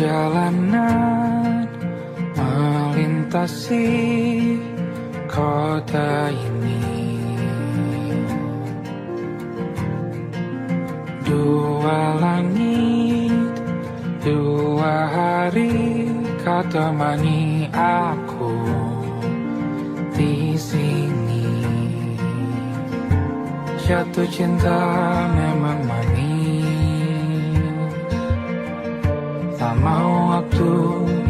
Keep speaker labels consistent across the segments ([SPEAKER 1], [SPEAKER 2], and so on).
[SPEAKER 1] Perjalanan melintasi kota ini, dua langit, dua hari kau temani aku di sini. Jatuh cinta memang manis, tak mau waktu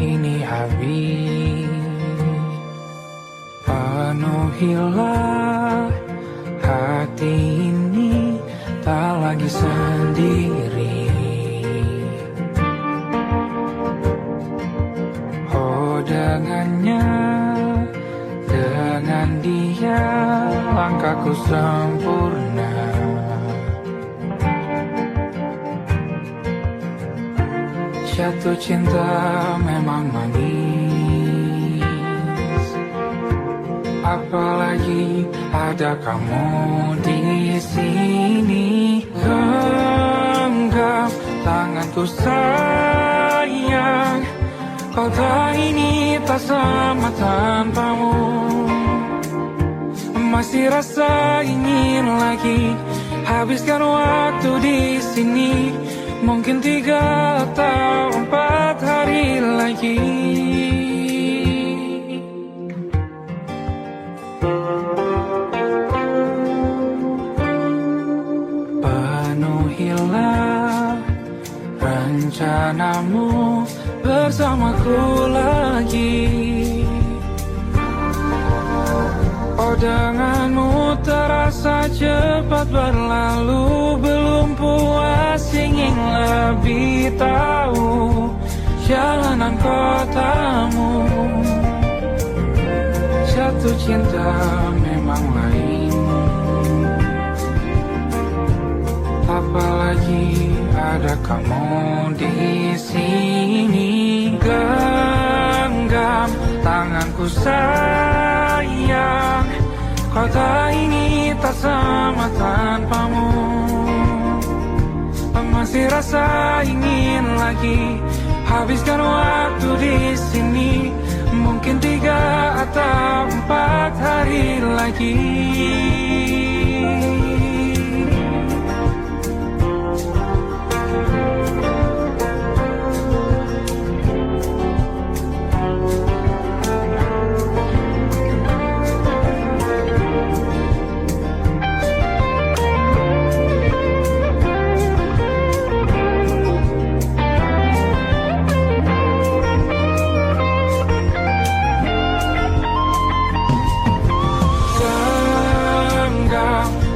[SPEAKER 1] ini habis. Penuhilah hati ini, tak lagi sendiri. Oh dengannya, dengan dia langkahku sempurna. Jatuh cinta memang manis, apalagi ada kamu di sini. Genggam tanganku sayang, kota ini tak sama tanpamu. Masih rasa ingin lagi habiskan waktu di sini. Mungkin 3 atau 4 hari lagi. Penuhilah rencanamu bersamaku lagi. Oh denganmu terasa cepat berlalu, belum puas ingin lebih tahu jalanan kotamu. Jatuh cinta memang lain, apalagi ada kamu di sini. Genggam tanganku sayang, kota ini tak sama tanpamu. Masih rasa ingin lagi habiskan waktu di sini. Mungkin 3 atau 4 hari lagi.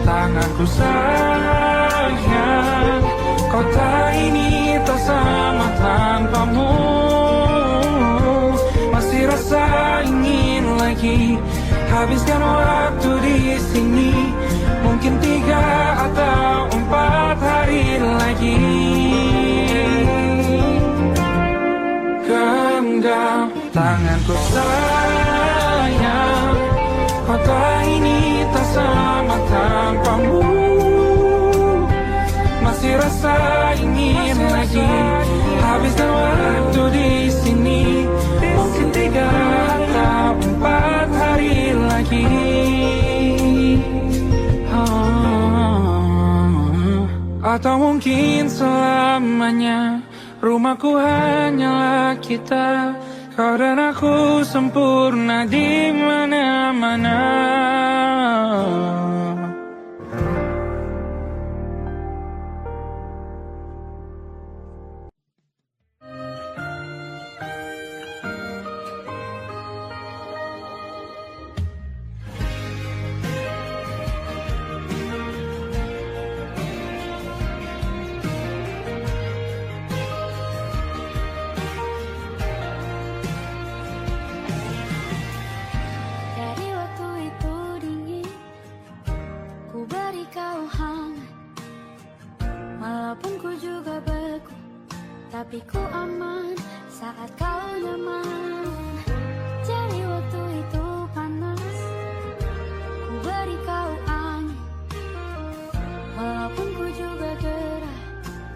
[SPEAKER 1] Tanganku sayang, kota ini tak sama tanpamu. Masih rasa ingin lagi habiskan waktu di sini. Mungkin 3 atau 4 hari lagi. Genggam tanganku sayang, kota ini tak sama tanpamu. Masih rasa ingin lagi habiskan waktu di sini. Mungkin 3 atau 4 hari lagi. Atau mungkin selamanya. Rumahku hanyalah kita, kau dan aku sempurna di mana-mana.
[SPEAKER 2] Tapi ku aman saat kau nyaman. Jadi waktu itu panas, ku beri kau angin. Walaupun ku juga gerah,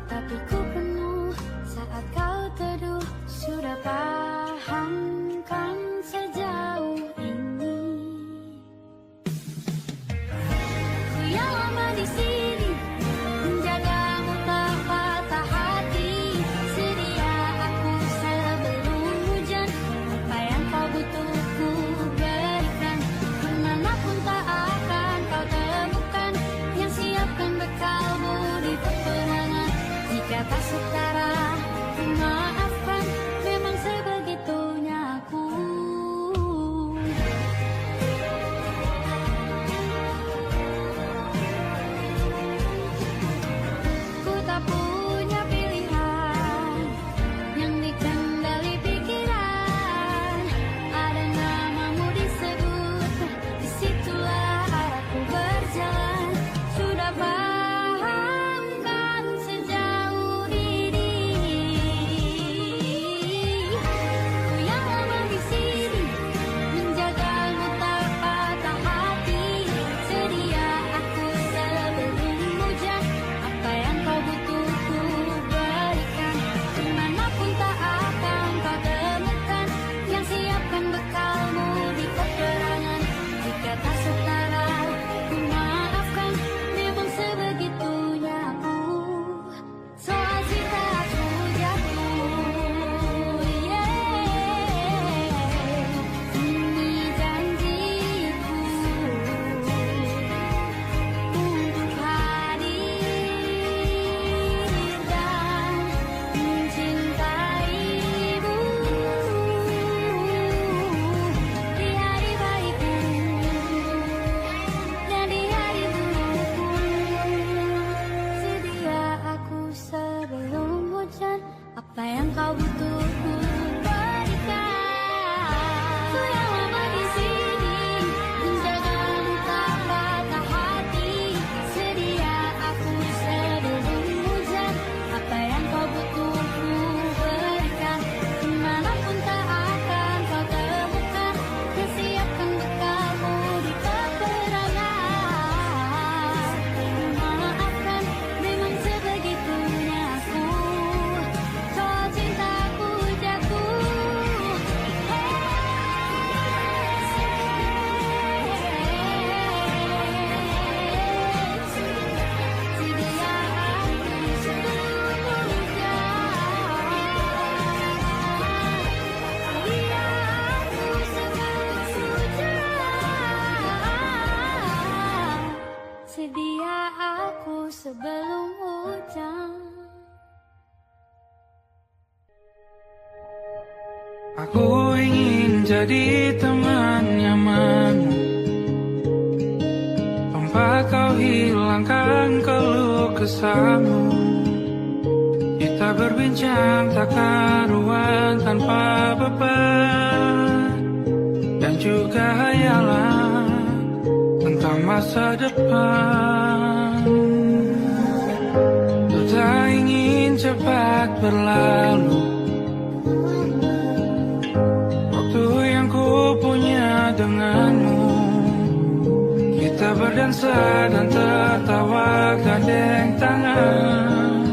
[SPEAKER 2] tapi ku penuh saat kau teduh. sudah paham kan sejauh ini. Ku yang lama di sini menjagamu tak patah hati. Sedia aku sebelum hujan, apa yang kau butuh ku berikan. Kemanapun tak akan kau temukan yang siapkan bekalmu di peperangan. Jika tak setara ku maafkan, memang sebegitunya aku. Ku tak punya pilihan yang dikendali pikiran. Ada namamu disebut, disitulah arahku berjalan. Sudah paham kan sejauh ini. Ku yang lama di sini menjagamu tak patah hati. Sedia aku sebelum hujan, apa yang kau butuh ku berikan. Kemanapun tak akan kau temukan yang siapkan bekalmu di peperangan. Jika tak setara ku maafkan, memang sebegitunya aku. Soal cinta aku jatuh, ini janjiku untuk hadir dan mencintaimu di hari baikku dan di hari burukku. Sedia aku sebelum hujan, apa yang kau butuh ku berikan. Ku yang lama di sini menjagamu tak patah hati. Sedia aku sebelum hujan, apa yang kau butuh ku berikan. Kemanapun tak akan kau temukan yang siapkan bekalmu di peperangan. Maafkan, memang sebegitunya aku. Soal cintaku jatuh, sedia aku sebelum hujan. Sedia aku sebelum hujan. Sedia aku sebelum hujan.
[SPEAKER 1] Aku ingin jadi teman nyamanmu, tempat kau hilangkan keluh kesahmu. Kita berbincang tak karuan tanpa beban, dan juga hayalan tentang masa depan. Ku tak ingin cepat berlalu waktu yang ku punya denganmu. Kita berdansa dan tertawa gandeng tangan.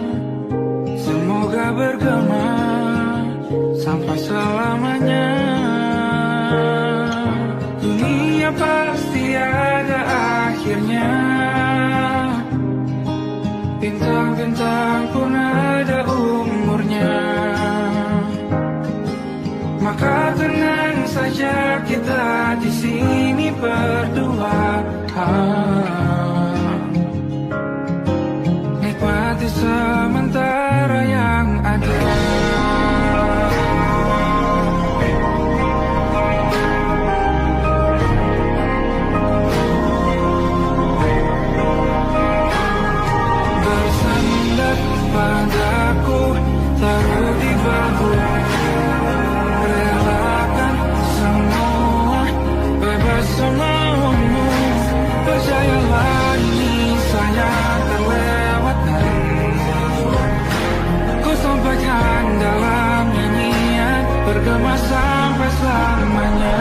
[SPEAKER 1] Semoga bergema sampai selamanya. Dunia pasti ada akhirnya. Bintang-bintang pun ada umurnya. Maka tenang saja kita di sini berdua. Nikmati sementara yang ada. Bersandar padaku, taruh di bahu. Relakan semua, bebas semaumu. Percayalah ini saya terlewatkan. Ku sampaikan dalam nyanyian, bergema sampai selamanya.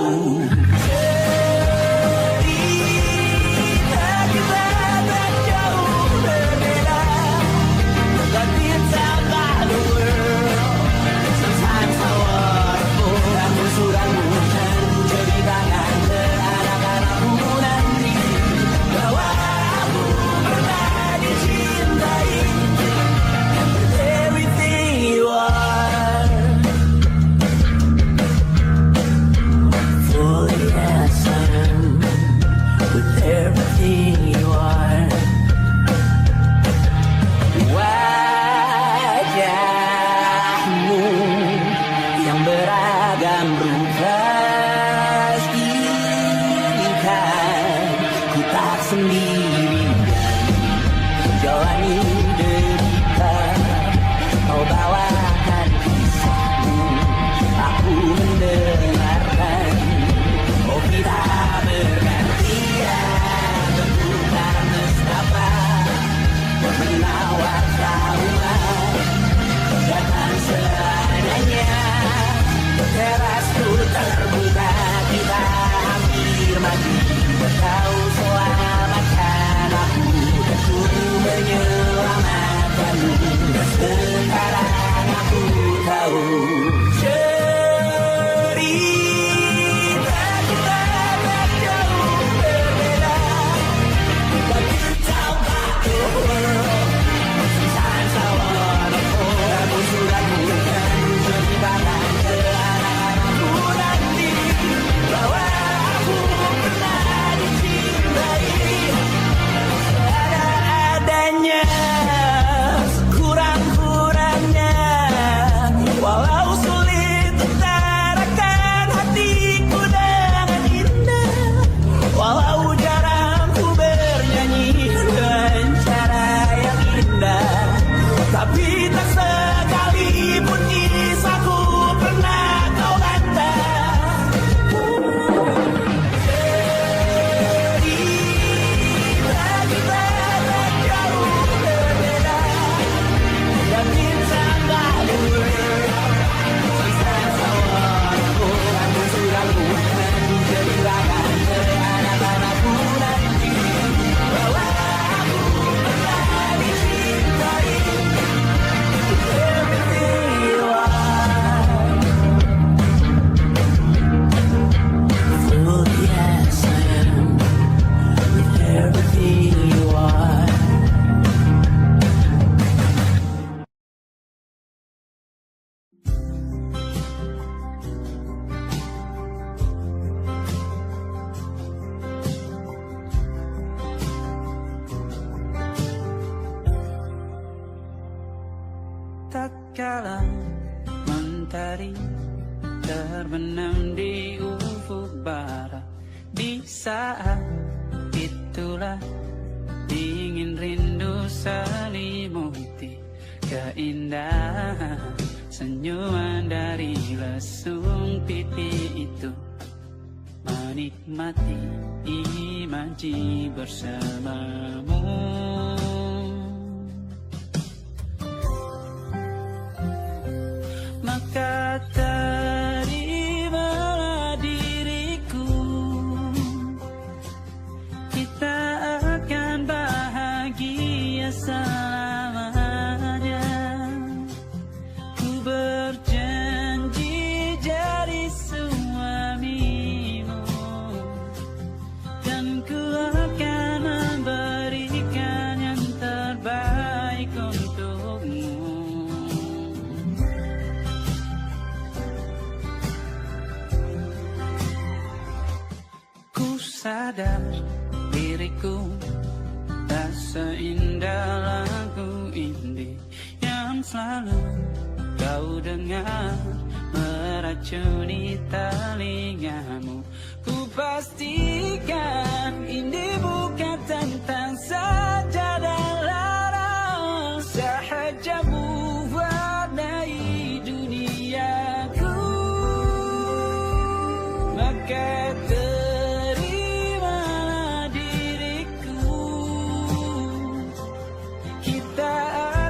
[SPEAKER 3] Cerita kita tak jauh berbeda, but it's about the world. Sometimes I wonder, ramu-ramu dan ceritakan ke anak-anakmu nanti bahwa aku pernah dicintai. Everything you are, fully as I am, with everything you are. Wajahmu yang beragam rupa pastikan ku tak sendiri jalani derita. Kau bawakan kisahmu, aku mendengarkan. Oh kita bergantian, bertukar nestapa, menawar trauma, datang seadanya. Terasku terbuka, kita hampir mati. Kau selamatkan aku, aku menyelamatkanmu. Sekarang aku tahu cerita kita tak jauh berbeda, but it's about the world. Sometimes I wanna hold ramu-ramu dan ceritakan ke anak-anakmu nanti bahwa aku pernah dicintai. Ada-adanya, sekurang-kurangnya, walau sulit utarakan hatiku dengan indah, walau jarang ku bernyanyi dengan cara yang indah, tapi tak sekalipun kisahku pernah kau bantah. Cerita kita tak jauh berbeda, dan it's about the world. Sometimes I wanna hold ramu-ramu dan ceritakan ke anak-anakku nanti bahwa aku pernah dicintai. Everything you are, fully as I am, with everything you are.
[SPEAKER 1] Tak kala mentari terbenam di ufuk barat, di saat itulah dingin rindu selimuti keindahan senyuman dari lesung pipi itu, menikmati imaji bersamamu. Maka terimalah diriku, kita akan bahagia selamanya. Ku berjanji jadi suamimu, dan ku akan memberikan yang terbaik untukmu. Ku sadar diriku tak seindah lagu indie yang selalu kau dengar meracuni telingamu. Ku pastikan ini bukan tentang sajadah larang, sahaja mewarnai duniaku. Maka terimalah diriku, kita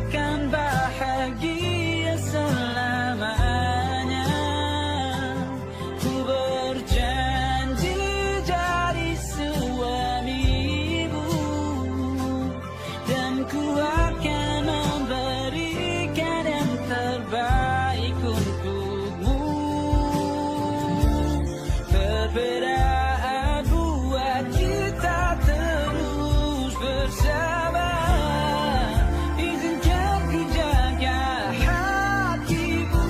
[SPEAKER 1] akan bahagia selamanya. Ku berjanji
[SPEAKER 3] bersama. Izinkan ku jaga hatimu.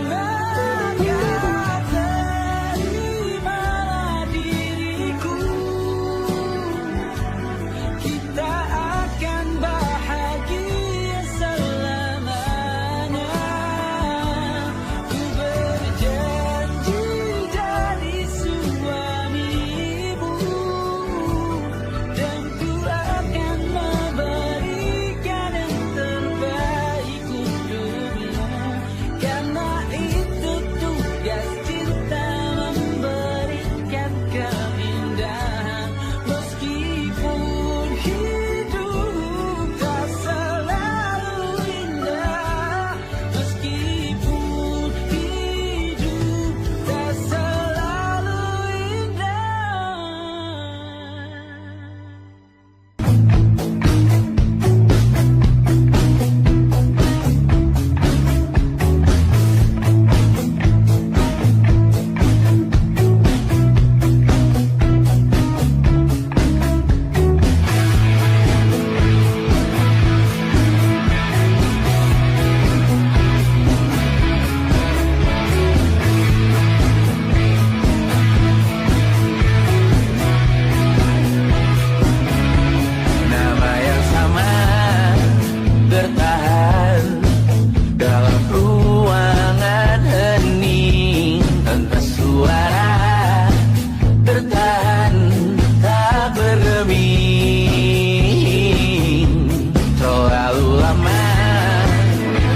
[SPEAKER 3] Maka terimalah diriku, kita akan bahagia selamanya. Ku berjanji jadi suamimu, dan ku akan memberikan yang terbaik untukmu. Karena itu tugas cinta, memberikan keindahan. Meskipun hidup tak selalu indah, meskipun hidup tak selalu indah. Nama yang sama bertahan dalam ruangan hening tanpa suara, bertahan tak bergeming. Terlalu lama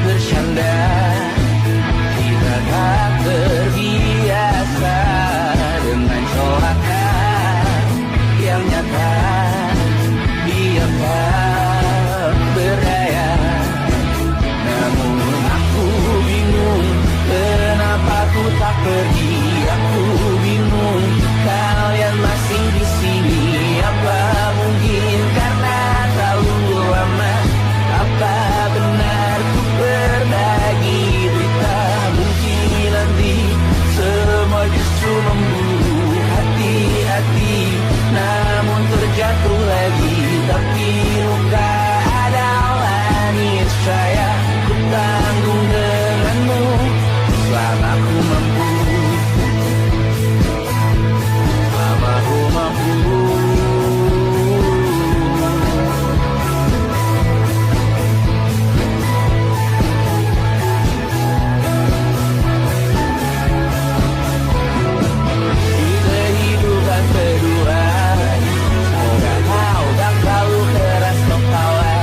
[SPEAKER 3] bersandar, kita tak terbiasa dengan corakan yang nyata. Diam tak berdaya, namun aku bingung kenapa ku tak pergi. Aku bingung kalian masih di sini. Apa mungkin karena terlalu lama? Apa benar ku berbagi berita? Mungkin nanti semua justru memburu hati-hati, namun terjatuh lagi. Tapi luka adalah niscaya ku tanggung denganmu selama ku mampu, selama ku mampu. Di kehidupan kedua, semoga kau tak selalu keras tertawa.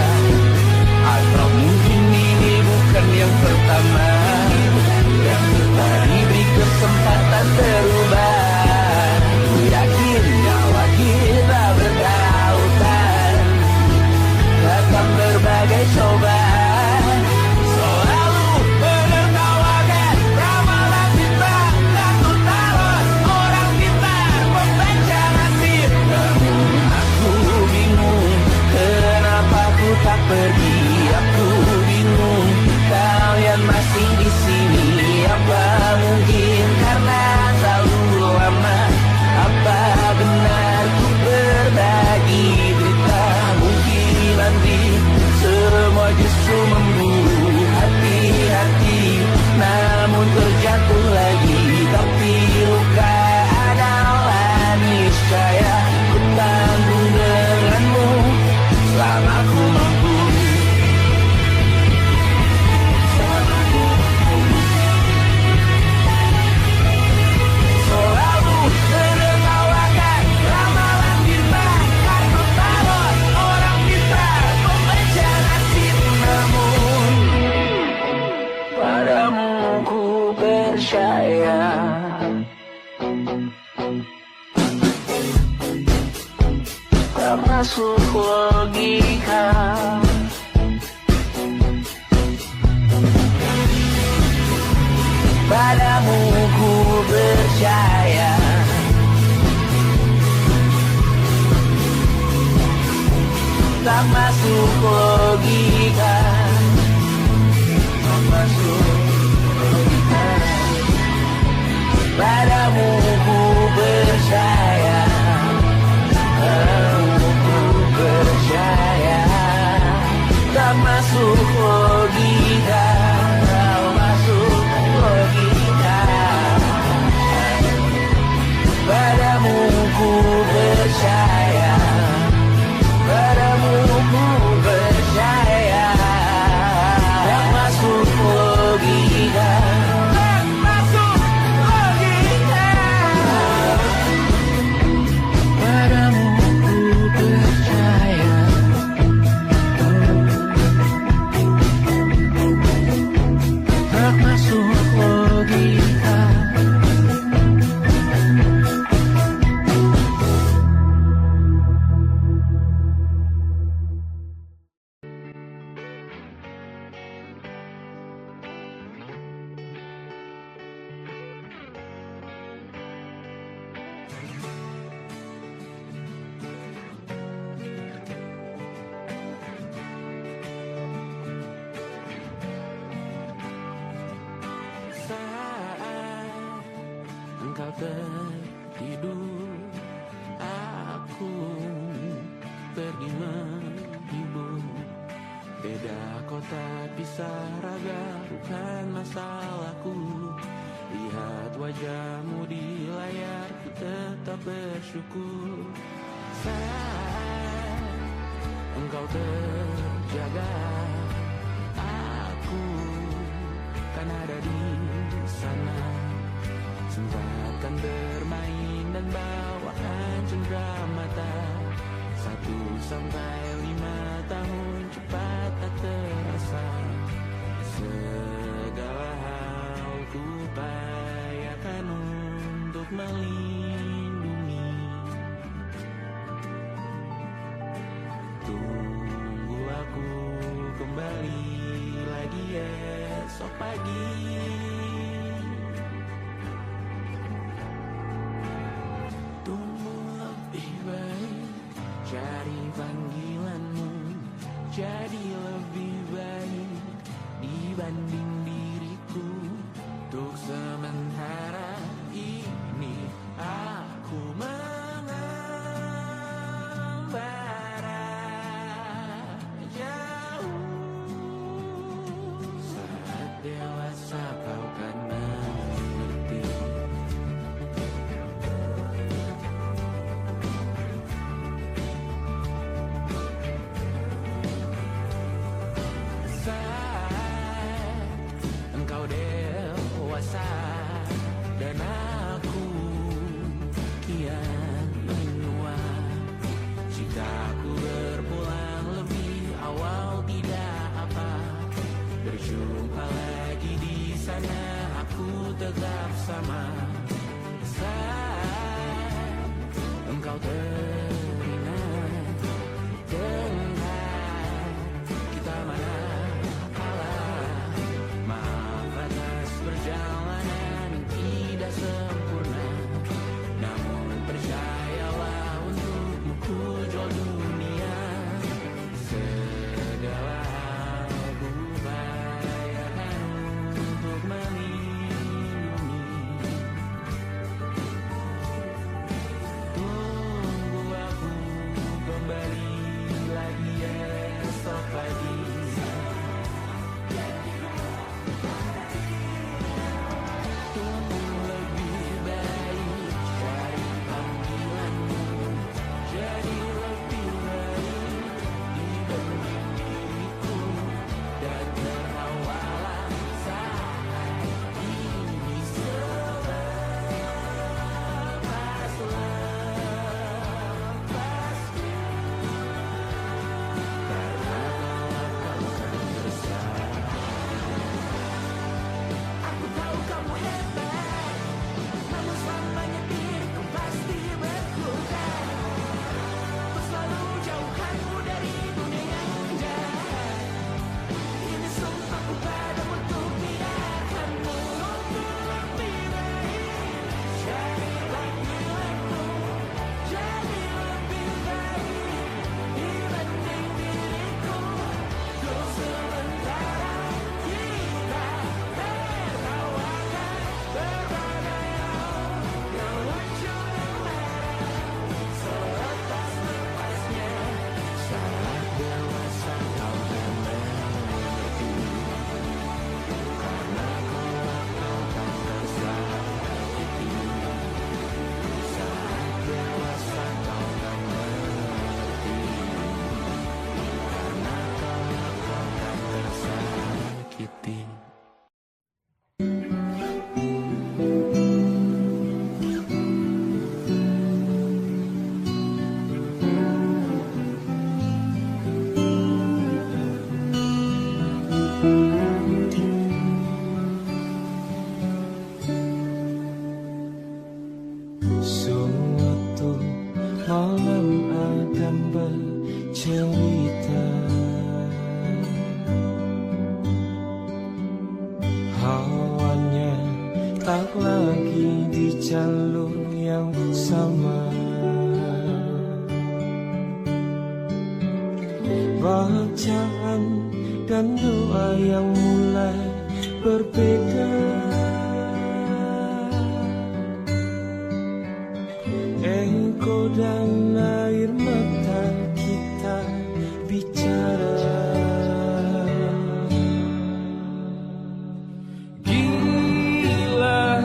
[SPEAKER 3] Atau mungkin ini bukan yang pertama yang kita diberi kesempatan berubah. Ku yakin nyawa kita bertautan dalam berbagai cobaan. Selalu menertawakan ramalan kita, takut taruh orang pintar membaca nasib. Namun aku bingung kenapa ku tak pergi. Aku bingung kalian masih di sini. Apa mungkin karena terlalu lama? Apa benar ku berbagi berita? Mungkin nanti semua justru memburu hati-hati, namun terjatuh lagi. Tapi luka adalah niscaya ku tanggung denganmu selama ku mampu. Selalu menertawakan ramalan kita, takut taruh orang pintar membaca nasib. Namun padamu ku percaya. Tak masuk logika, padamu ku percaya. Tak tak masuk logika, tak masuk logika. Padamu ku percaya, padamu ku percaya. Tak masuk logika, tak masuk logika. Padamu ku percaya, padamu ku percaya. Tak masuk logika, tak masuk logika. Padamu ku percaya, tak masuk logika. Saat engkau tertidur, aku pergi menghibur. Beda kota pisah raga, bukan masalahku. Lihat wajahmu di layar, ku tetap bersyukur. Saat engkau terjaga, aku kan ada di sana. Sempatkan bermain dan bawaan cenderamata. 1 sampai 5 tahun cepat tak terasa. Segala hal ku upayakan untuk melindungi. Tunggu aku kembali lagi esok pagi. Tumbuh lebih baik, cari panggilanmu. Jadi lebih baik dibanding diriku. Untuk sementara ini aku mengembara jauh. Saat dewasa
[SPEAKER 4] alam Adam bercerita. Hawanya tak lagi di jalur yang sama. Bacaan dan doa yang mulai berbeda. Engkau dan air mata kita bicara. Gila,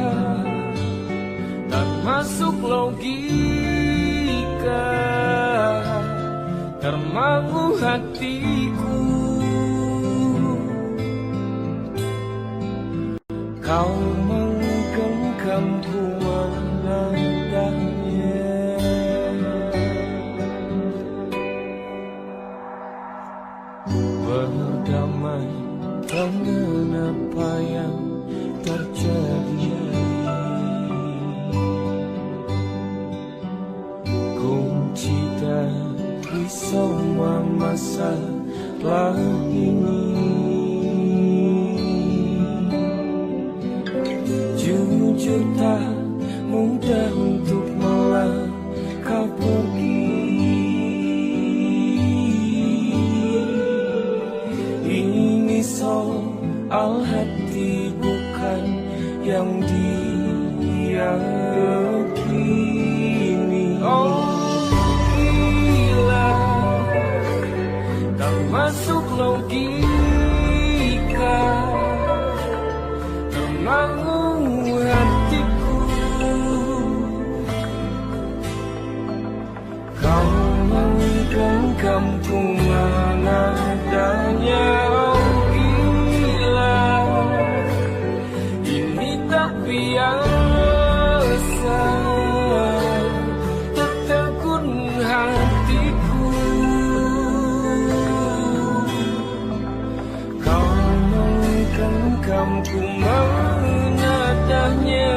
[SPEAKER 4] tak masuk logika, termangu hatiku. Kau menggenggamku menandanya. Berdamai dengan apa yang terjadi. Kunci dari semua masalah ini. Jujur tak mudah untuk melangkah pergi. Ini soal hati bukan yang diyakini. Oh gila, tak masuk logika, termangu hatiku. Kau menggenggamku menadanya. Oh gila, ini tak biasa, tertegun hatiku. Kau menggenggamku menadanya.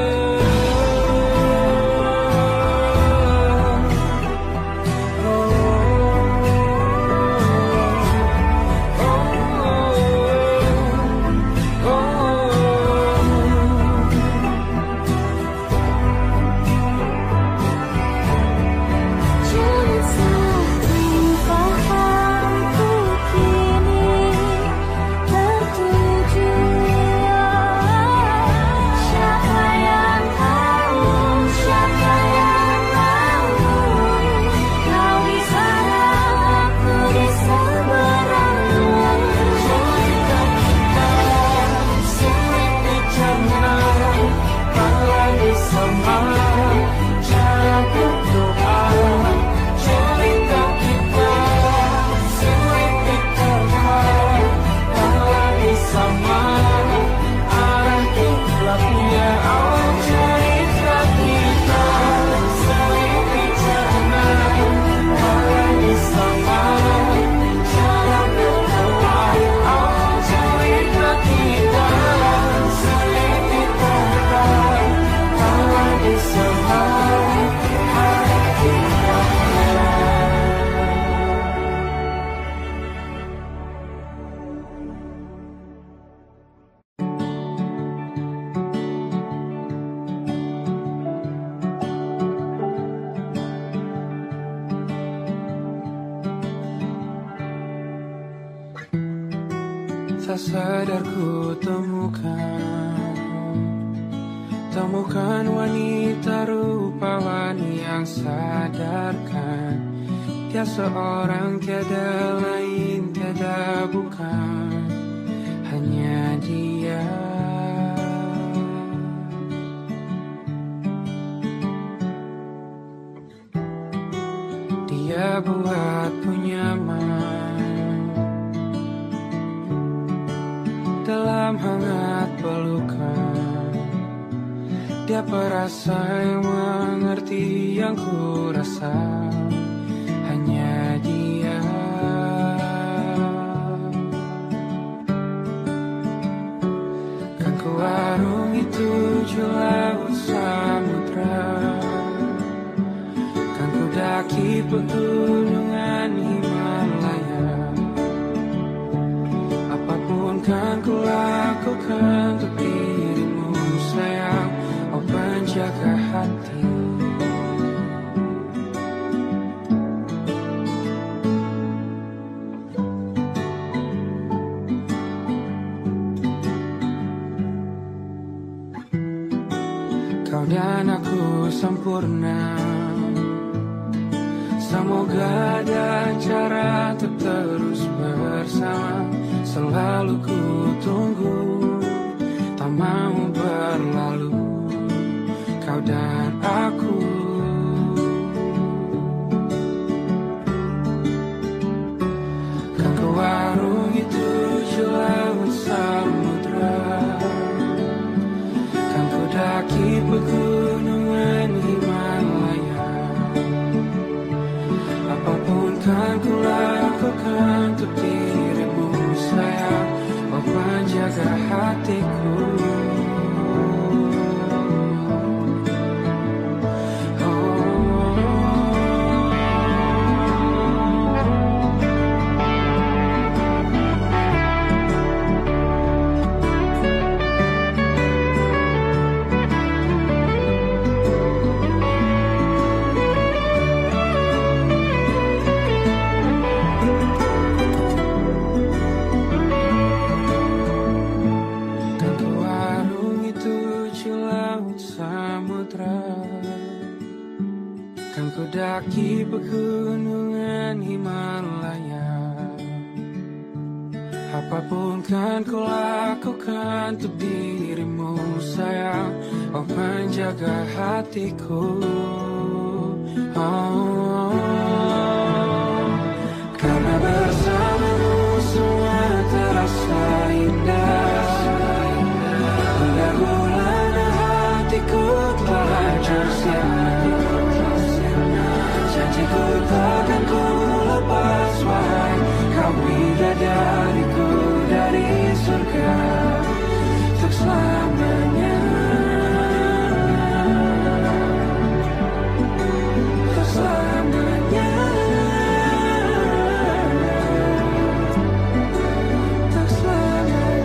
[SPEAKER 4] Tak sadar ku temukan wanita rupawan yang sadarkan dia seorang, tiada lain, tiada bukan, hanya dia. Dia buatku nyaman dalam hangat pelukan. Dia perasa yang mengerti yang ku rasa, hanya dia. Kan ku arungi 7 laut samudra, kan ku daki pegunungan Himalaya. Apapun kan ku lakukan untuk dirimu sayang, oh penjaga hati. Kau dan aku sempurna, semoga ada cara untuk terus bersama. Selalu ku tunggu, tak mau berlalu, kau dan aku. Kan ke warung itu laut samudra, kan ku daki pegunungan Himalaya. Apapun kan ku lakukan untuk dirimu sayang, oh penjaga hatiku. Kan ku daki pegunungan Himalaya. Apapun kan ku lakukan untuk dirimu sayang, oh penjaga hatiku. Oh, karena bersamamu semua terasa indah. Mula-mulanya hatiku belajar siap. Janjiku takkan ku lepas, wahai kau bidadariku dari surga untuk selamanya, untuk selamanya, untuk selamanya.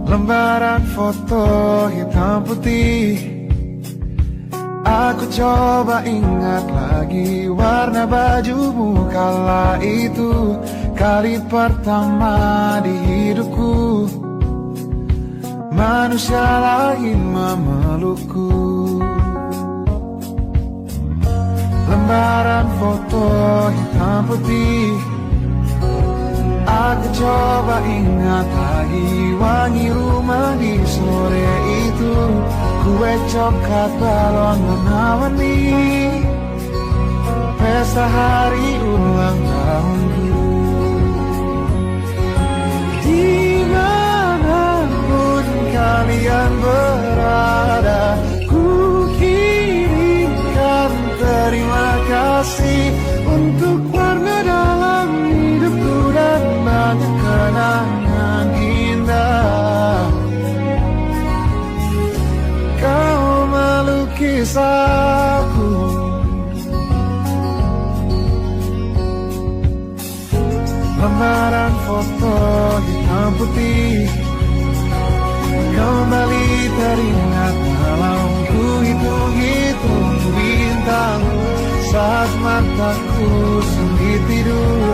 [SPEAKER 5] Lembaran foto hitam putih, aku coba ingat lagi warna bajumu kala itu. Kali pertama di hidupku manusia lain memelukku. Lembaran foto hitam putih, aku coba ingat lagi wangi rumah di sore itu. Kue coklat balon warna-warni, pesta hari ulang tahunku. Dimanapun kalian berada, ku kirimkan terima kasih untuk warna dalam hidupku dan banyak kenangan indah. Kau melukis aku, lembaran foto hitam putih kembali teringat dalam ku hitung-hitung bintang saat mataku sempit tidur.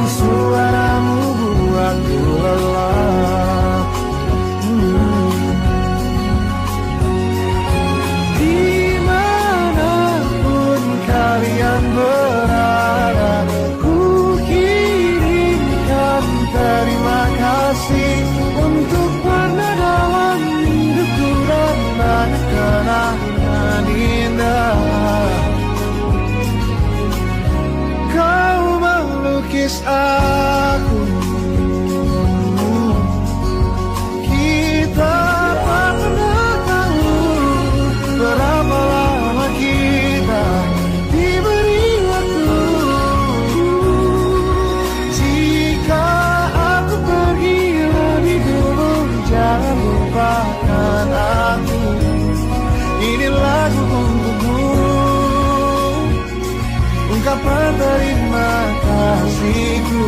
[SPEAKER 5] Suaramu buatku lelah. aku. Kita tak pernah tahu berapa lama kita diberi waktu. Jika aku pergi lebih dulu, jangan lupakan aku. Ini lagu untukmu, ungkapan terima kasihku.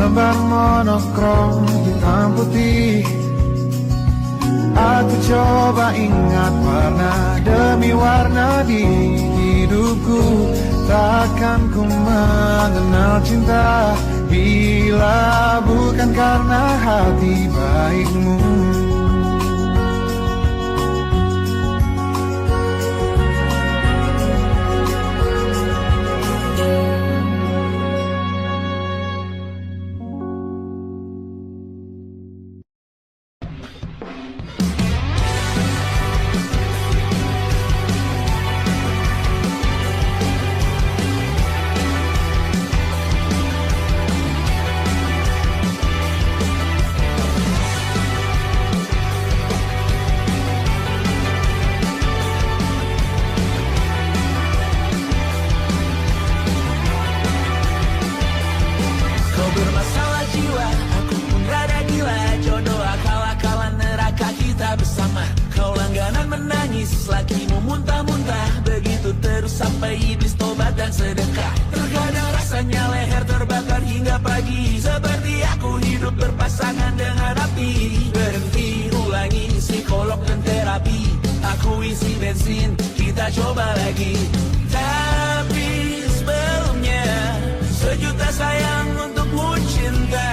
[SPEAKER 5] Lembar monokrom hitam putih, aku coba ingat warna demi warna di hidupku. Takkan ku mengenal cinta bila bukan karena hati baikmu.
[SPEAKER 3] Bermasalah jiwa, aku pun rada gila. Jodoh akal-akalan neraka kita bersama. Kau langganan menangis, lakimu muntah-muntah. Begitu terus sampai iblis tobat dan sedekah. Terkadang rasanya leher terbakar hingga pagi. Seperti aku hidup berpasangan dengan api. Berhenti, ulangi psikolog dan terapi. Aku isi bensin, kita coba lagi. Tapi sebelumnya, sejuta sayang untukmu cinta.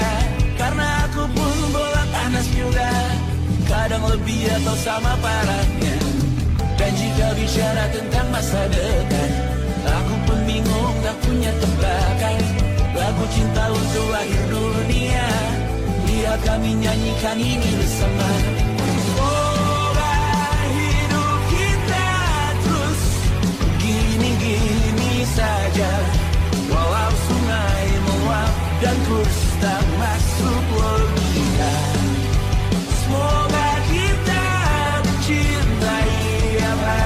[SPEAKER 3] Karena aku pun bola panas juga, kadang lebih atau sama parahnya. Dan jika bicara tentang masa depan, aku pun bingung tak punya tebakan. Lagu cinta untuk akhir dunia, lihat kami nyanyikan ini bersama. Semoga hidup kita terus gini-gini saja. Walau sungai meluap dan kurs tak masuk logika. Semoga kita mencintai apa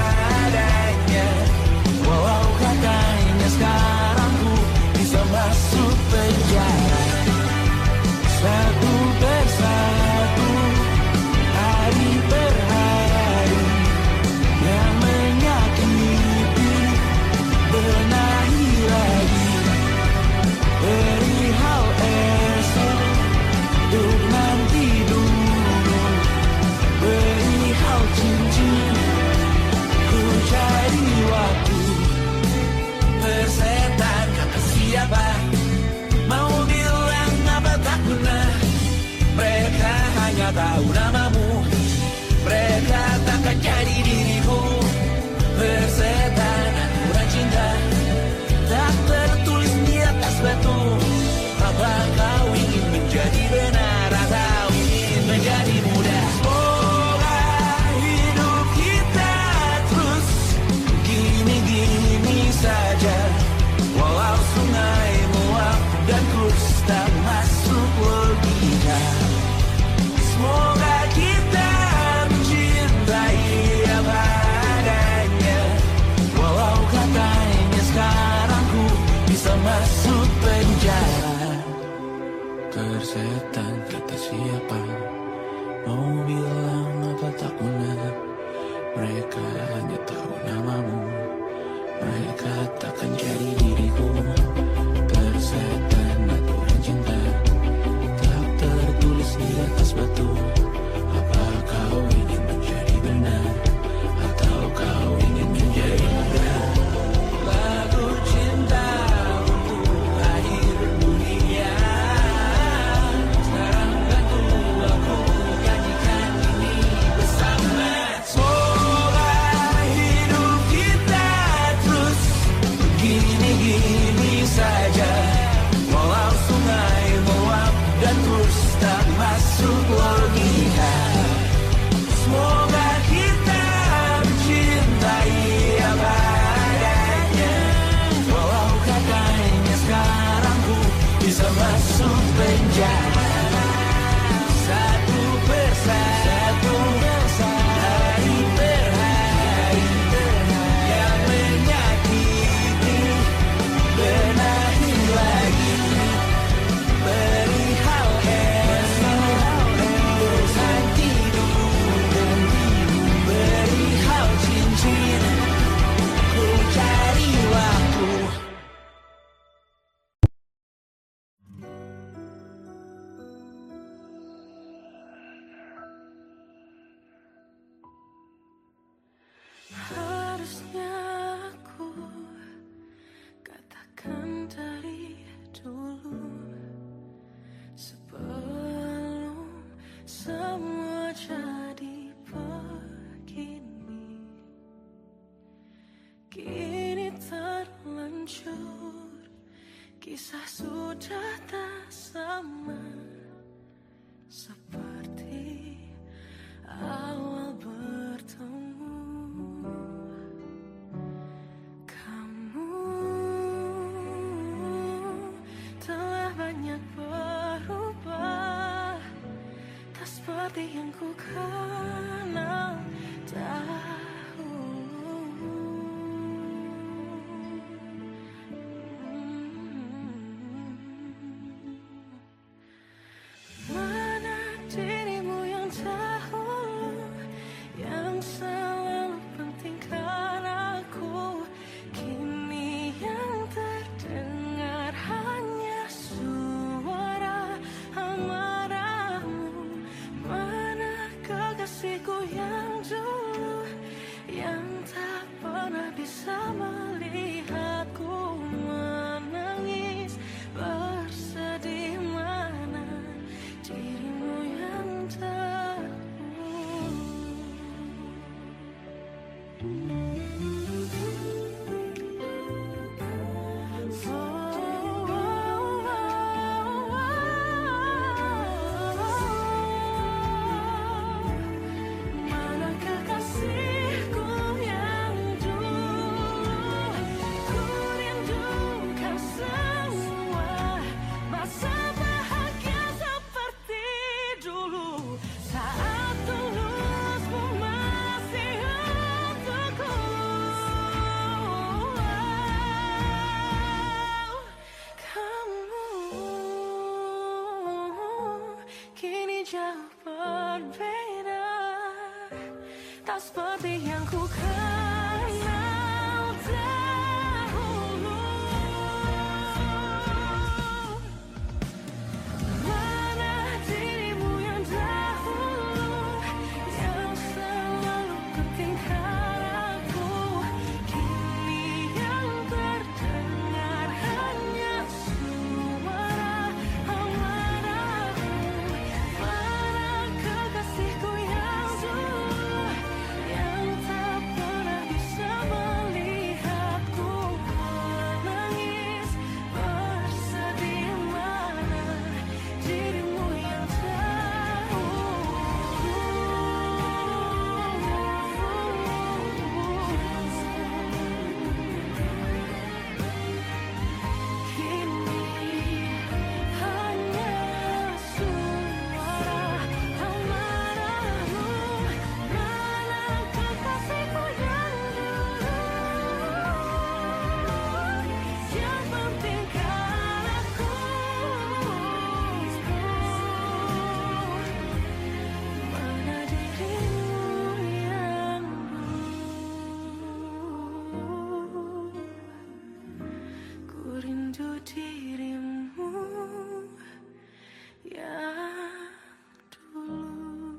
[SPEAKER 3] adanya. Walau katanya sekarang ku bisa masuk penjara. Satu persatu, hari per hari, yang menyakiti benahi lagi. Perihal esok, untuk nanti dulu. Perihal cincin, ku cari waktu. Persetan kata siapa, mau bilang apa tak guna. Mereka hanya tahu namamu, mereka takkan jadi diriku. Persetan aturan cinta, tak tertulis di atas batu. Apa kau ingin menjadi benar atau ingin menjadi muda? Semoga hidup kita terus gini-gini saja. Walau sungai meluap dan kurs tak masuk logika. Semoga kita mencintai apa adanya. Walau katanya sekarang ku bisa masuk penjara. Tersetan kata siapa, mau bilang apa tak guna. Mereka hanya tahu namamu, mereka takkan jadi diriku. Tersetan aturan cinta, tak tertulis di atas batu. Apa kau ingin menjadi benar atau kau ingin menjadi muda? Lagu cinta untuk akhir dunia, sekarang bantu aku nyanyikan ini bersama. Semoga hidup kita terus gini-gini jalan satu persatu hari per hari yang menyakiti benahi lagi perihal bosan tidur perihal cincin ku cari waktu.
[SPEAKER 4] Harusnya aku katakan dari dulu sebelum semua jadi begini. Kini terlanjur, kisah sudah tak sama seperti awal bertemu. Kamu telah banyak berubah, tak seperti yang ku kenal dahulu. Mana dirimu yang dahulu, yang selalu pentingkan aku. Kini yang terdengar hanya suara amarahmu. Mana kekasihku yang dulu, yang tak pernah bisa melihatku menangis bersedih. Mana dirimu yang dahulu. Mana kekasihku yang dulu, ku rindukan semua masa bahagia seperti dulu, saat tulusmu masih untukku. Kamu kini jauh berbeda, tak seperti yang ku kenal dahulu. Mana dirimu yang dahulu, yang selalu pentingkan aku. Kini yang terdengar hanya suara amarahmu. Mana kekasihku yang dulu, yang tak pernah bisa melihatku menangis bersedih. Mana dirimu yang kini hanya suara amarahmu. Mana kekasihku yang dulu, yang pentingkan aku. Mana dirimu yang dulu, ku rindu dirimu yang dulu.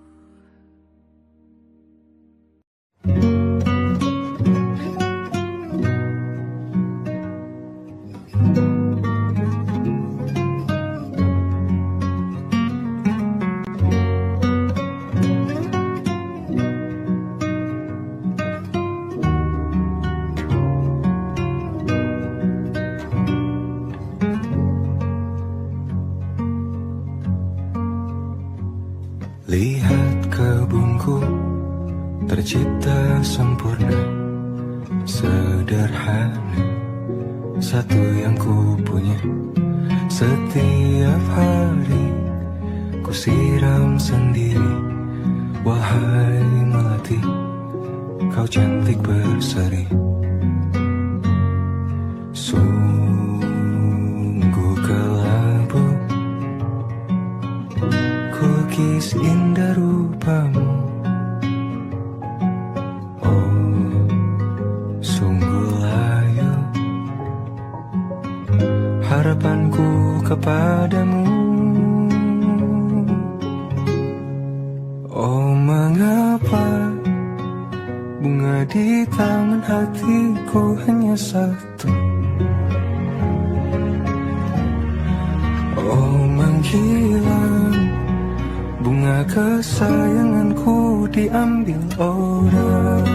[SPEAKER 1] Lihat kebunku tercipta sempurna, sederhana, satu yang ku punya,
[SPEAKER 5] Setiap hari ku siram sendiri. Wahai melati, kau cantik berseri. Sungguh kelabu kukis indah rupamu. Oh, sungguh layu harapanku kepadamu. Oh, mengapa bunga di taman hatiku hanya satu? Oh, menghilang bunga kesayanganku diambil orang.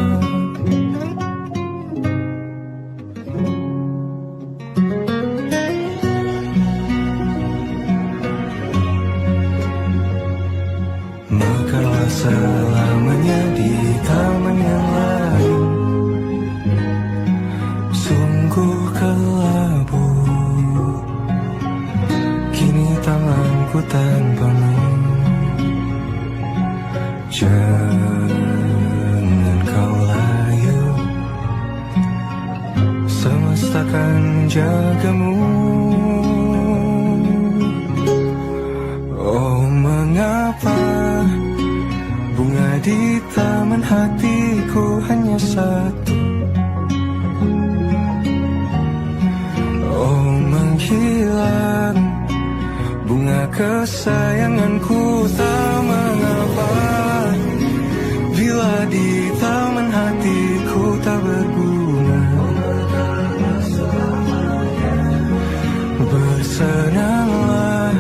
[SPEAKER 5] Mekarlah selamanya di taman yang lain. Sungguh kelabu kini tanganku tanpamu. Jangan kau layu, semesta akan menjagamu. Oh, mengapa bunga di taman hatiku hanya satu? Oh, menghilang bunga kesayanganku tak mengapa. Bila di taman hatiku tak berguna, bersenanglah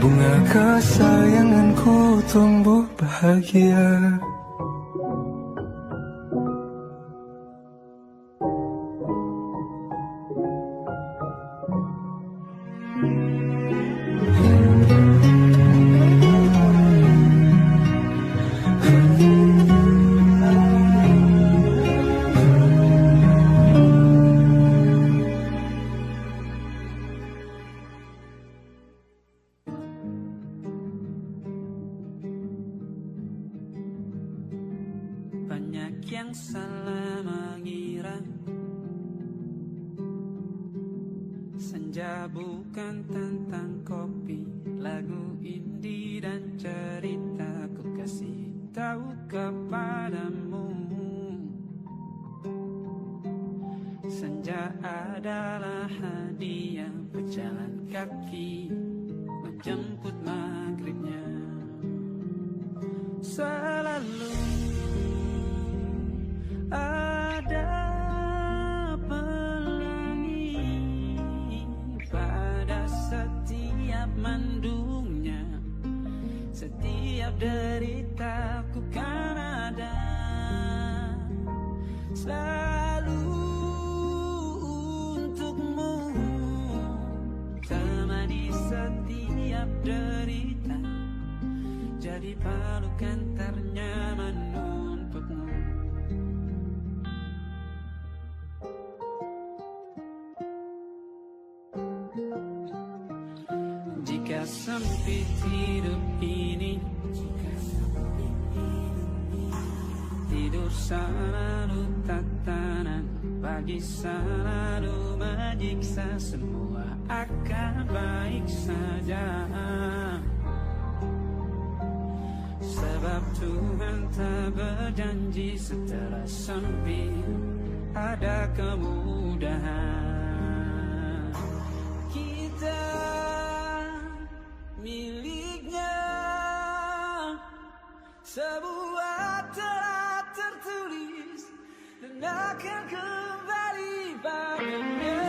[SPEAKER 5] bunga kesayanganku tumbuh bahagia.
[SPEAKER 1] Banyak yang salah mengira senja bukan tentang kopi, lagu indie dan cerita. Ku kasih tahu kepadamu, senja adalah hadiah pejalan kaki menjemput maghribnya. Selalu ada pelangi pada setiap mendungnya. Setiap derita ku kan ada selalu untukmu, temani setiap derita, jadi pelukan ternyaman untukmu. Jika sempit hidup ini, tidur selalu tatanan, pagi selalu menyiksa, semua akan baik saja. Sebab Tuhan tak berjanji setelah sempit ada kemudahan. Kita miliknya sebuah telah tertulis dan akan kembali padanya.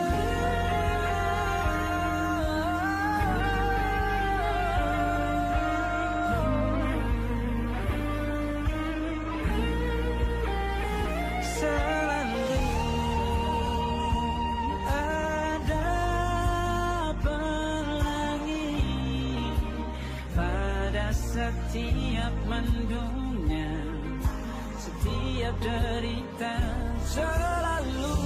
[SPEAKER 1] Setiap mendungnya, setiap derita, selalu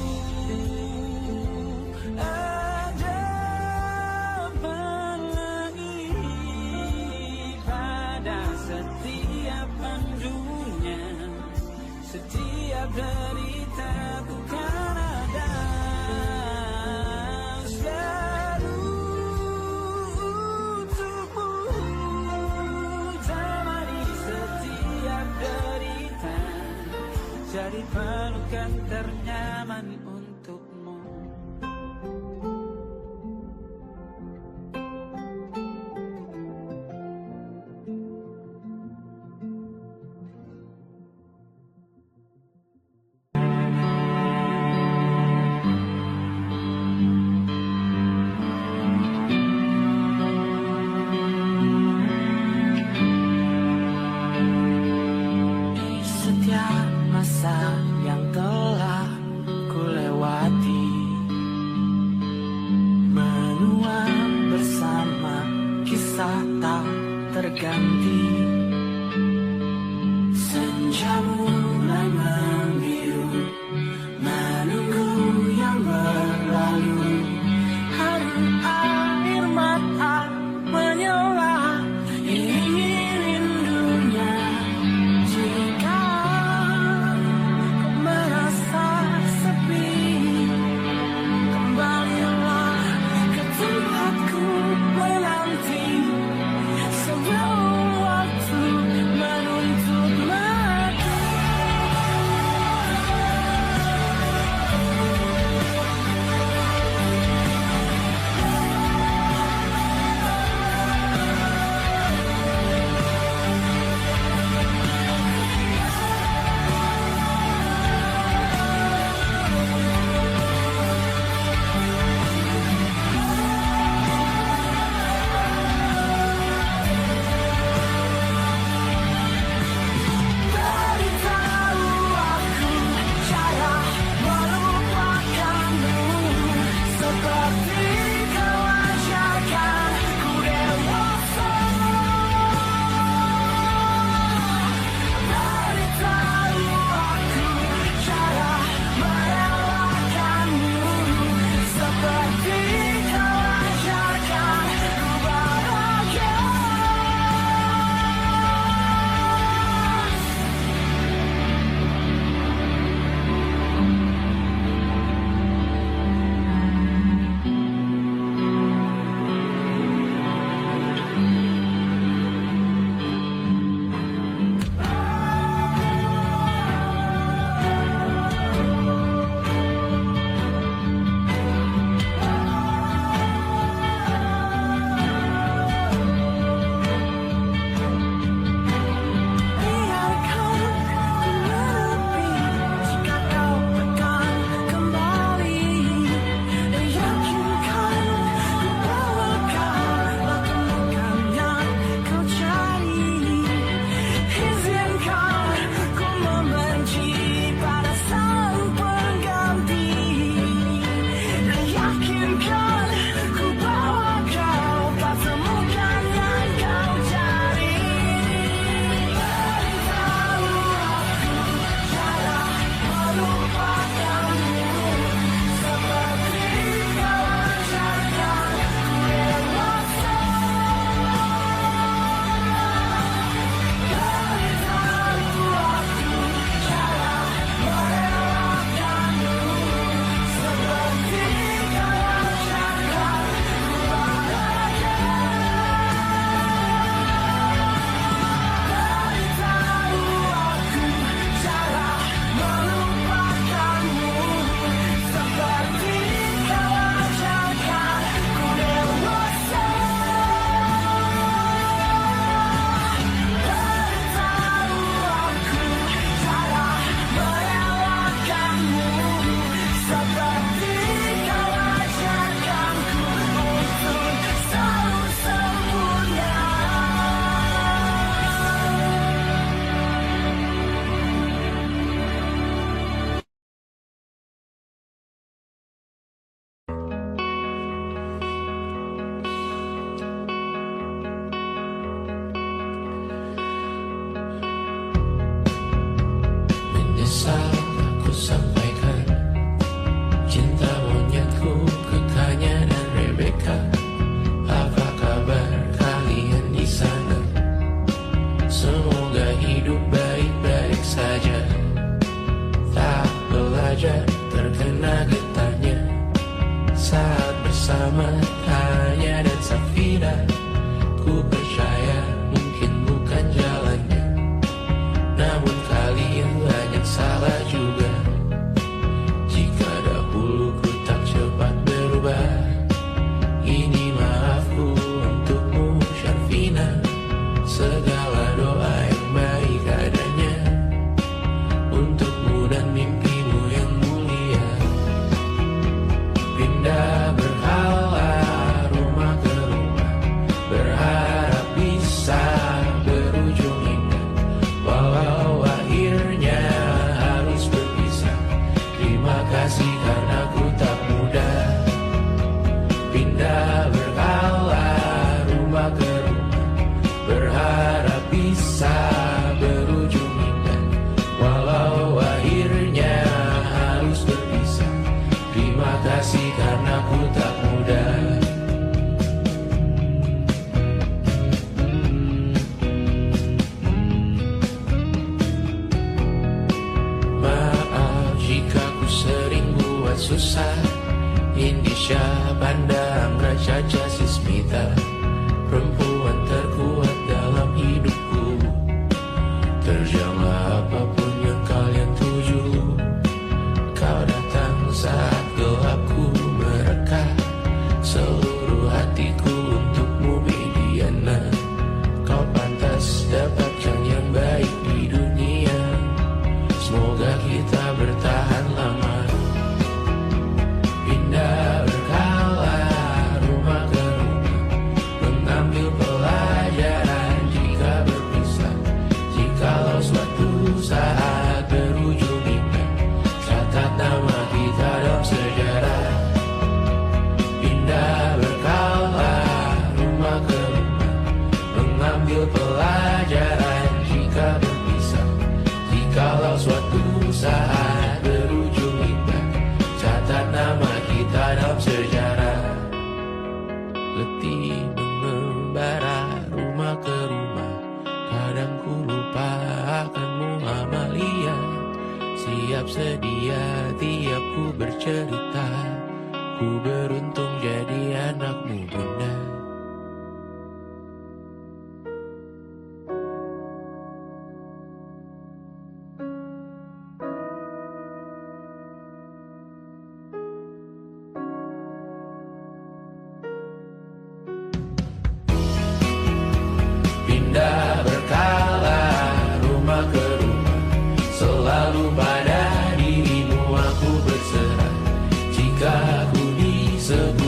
[SPEAKER 1] ada jadi pelukan ternyaman untukmu.
[SPEAKER 3] Setiap masa yang telah ku lewati, menua bersama kisah tak terganti. Senja mulai membiru, menunggu yang berlalu. Haru air mata menyala, ini rindunya. Jika kau merasa sepi, kembalilah ke tempatku menanti. Sebelum waktu menuntut mati. Beritahu aku cara melupakanmu, seperti kau ajarkan ku dewasa. Beritahu aku cara merelakanmu, seperti kau ajarkan ku bahagia. Biarkan ku menepi jika kau akan kembali, dan yakinkan ku bahwa kau lakukan yang kau cari. Izinkan ku membenci pada sang pengganti, dan yakinkan ku bahwa kau tak temukan yang kau cari. Beritahu aku cara melupakanmu, seperti kau ajarkan ku dewasa. Beritahu aku cara merelakanmu, seperti kau ajarkan ku bahagia. Beritahu aku cara melupakanmu, seperti kau ajarkan ku dewasa. Beritahu aku cara merelakanmu, seperti kau ajarkanku untuk selalu sempurna. Menyesal aku sampaikan cinta monyetku ke Kanya dan Rebecca. Apa kabar kalian di sana? Semoga hidup baik-baik saja. Tak belajar terkena getahnya saat bersama Tanya dan Safira. Ku percaya mungkin bukan jalannya, namun kalian banyak salah juga. Ini maafku untukmu Syarfina, segala doa yang baik adanya untukmu dan mimpimu yang mulia. Pindah berhala rumah ke rumah, berharap bisa berujung indah, walau akhirnya harus berpisah. Terima kasih karena ku tak mudah. Pindah berhala rumah ke rumah, berharap bisa berujung indah, walau akhirnya harus berpisah. Terima kasih karena ku tak mudah. Maaf jika ku sering buat susah. Indisha, Banda, Amra, Caca, Sismita, perempuan terkuat dalam hidupku. Terjanglah apapun yang kalian tuju. Kau datang saat gelapku mereka, seluruh hatiku untukmu Mediana. Kau pantas dapatkan yang baik di dunia. Semoga kita bertahan lama. Pindah berkala rumah ke rumah, mengambil pelajaran jika berpisah. Jikalau suatu saat berujung indah, catat nama kita dalam sejarah. Pindah berkala rumah ke rumah, mengambil pelajaran jika berpisah. Jikalau suatu saat berujung indah, catat nama kita dalam sejarah. Letih mengembara rumah ke rumah, kadang ku lupa akanmu Amalia. Siap sedia tiap ku bercerita, ku beruntung jadi anakmu Bunda. Pindah berkala rumah ke rumah, selalu pada dirimu aku berserah. Jika aku disebut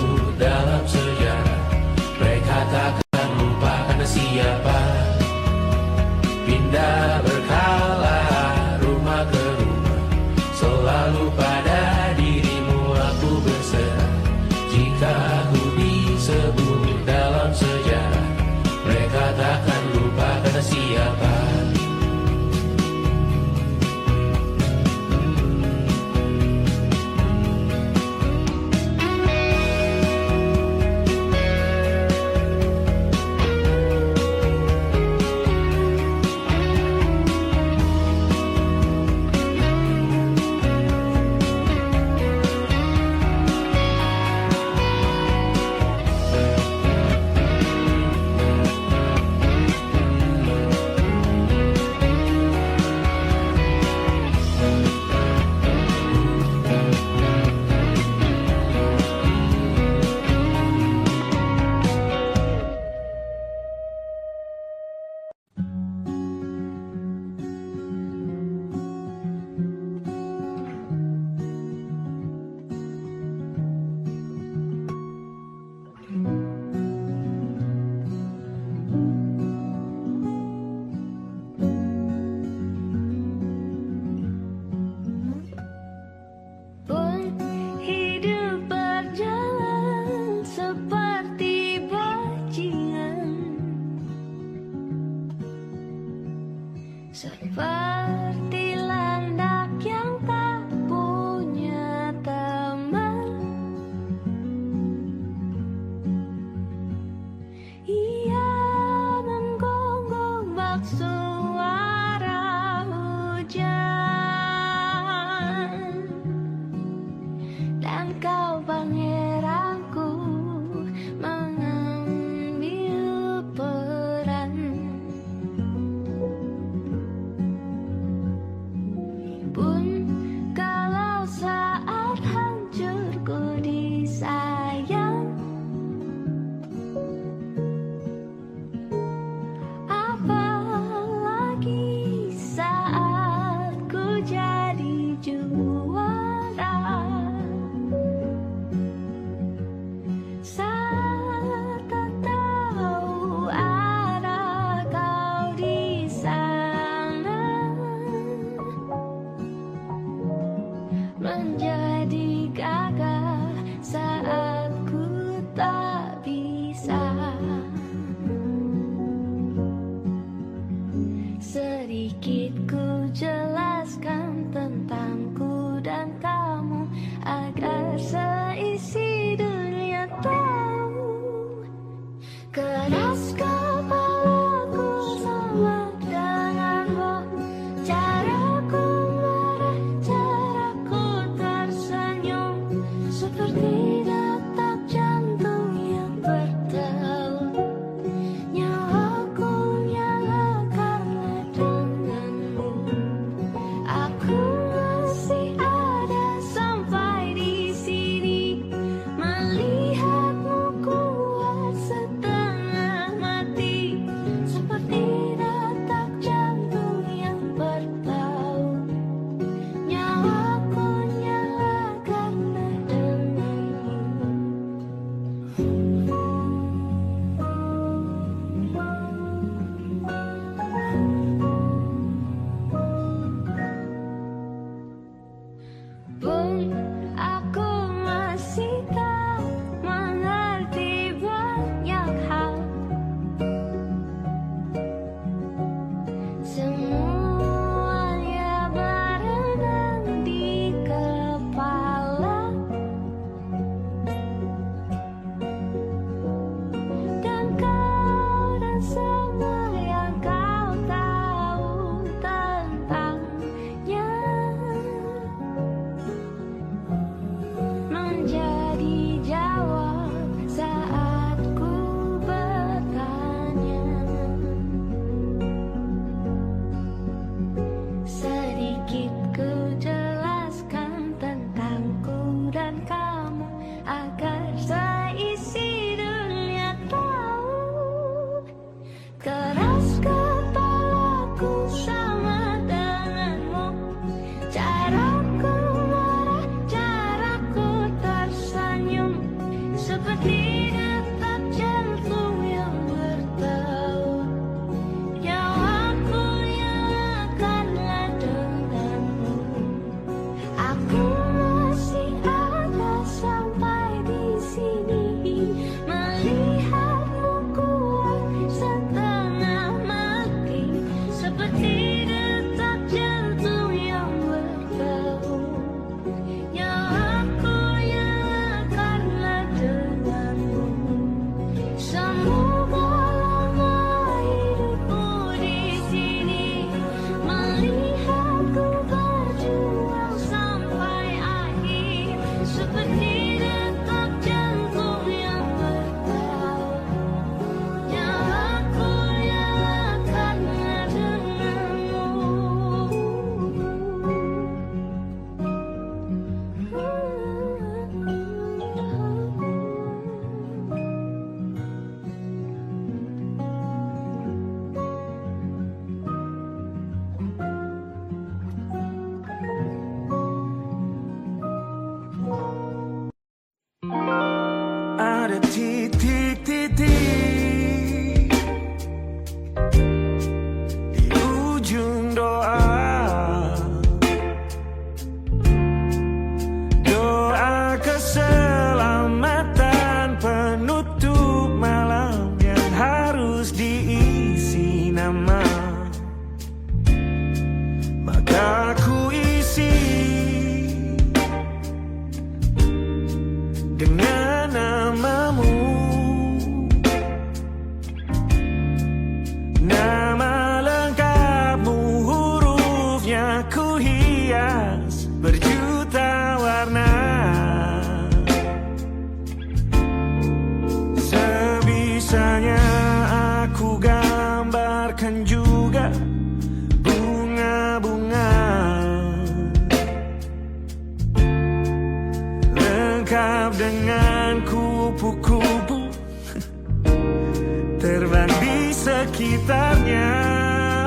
[SPEAKER 1] sekitarnya.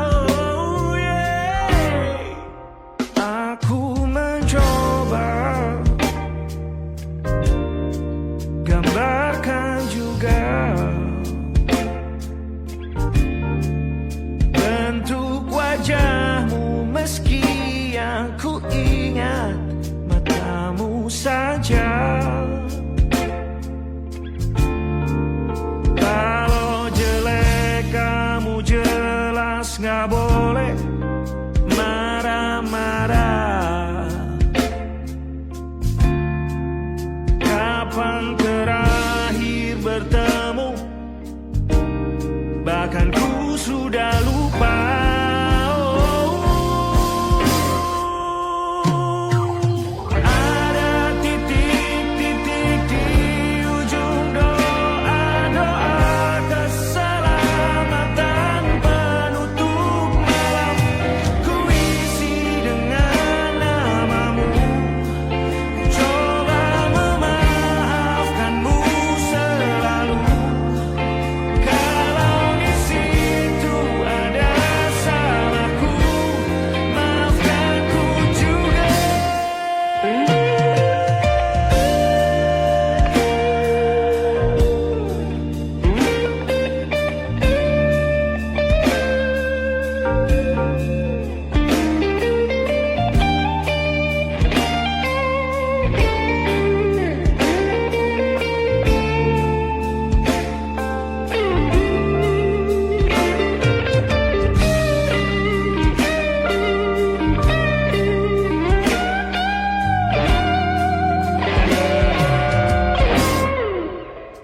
[SPEAKER 1] Oh, yeah. Aku mencoba gambarkan juga bentuk wajahmu, meski yang ku ingat matamu saja. Kalau jelek kamu jelas gak boleh marah-marah. Kapan terakhir bertemu, bahkan ku sudah lupa. Ada titik-titik di ujung doa-doa keselamatan penutup malam. Ku isi dengan namamu, coba memaafkanmu selalu. Kalau di situ ada salahku, maafkanku juga.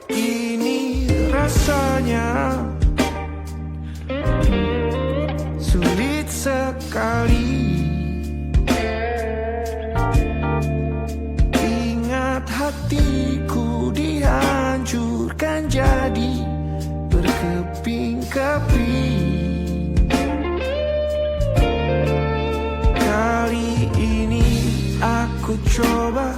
[SPEAKER 1] Ini rasanya sulit sekali. Ingat hatiku dihancurkan jadi berkeping-keping. Kali ini aku coba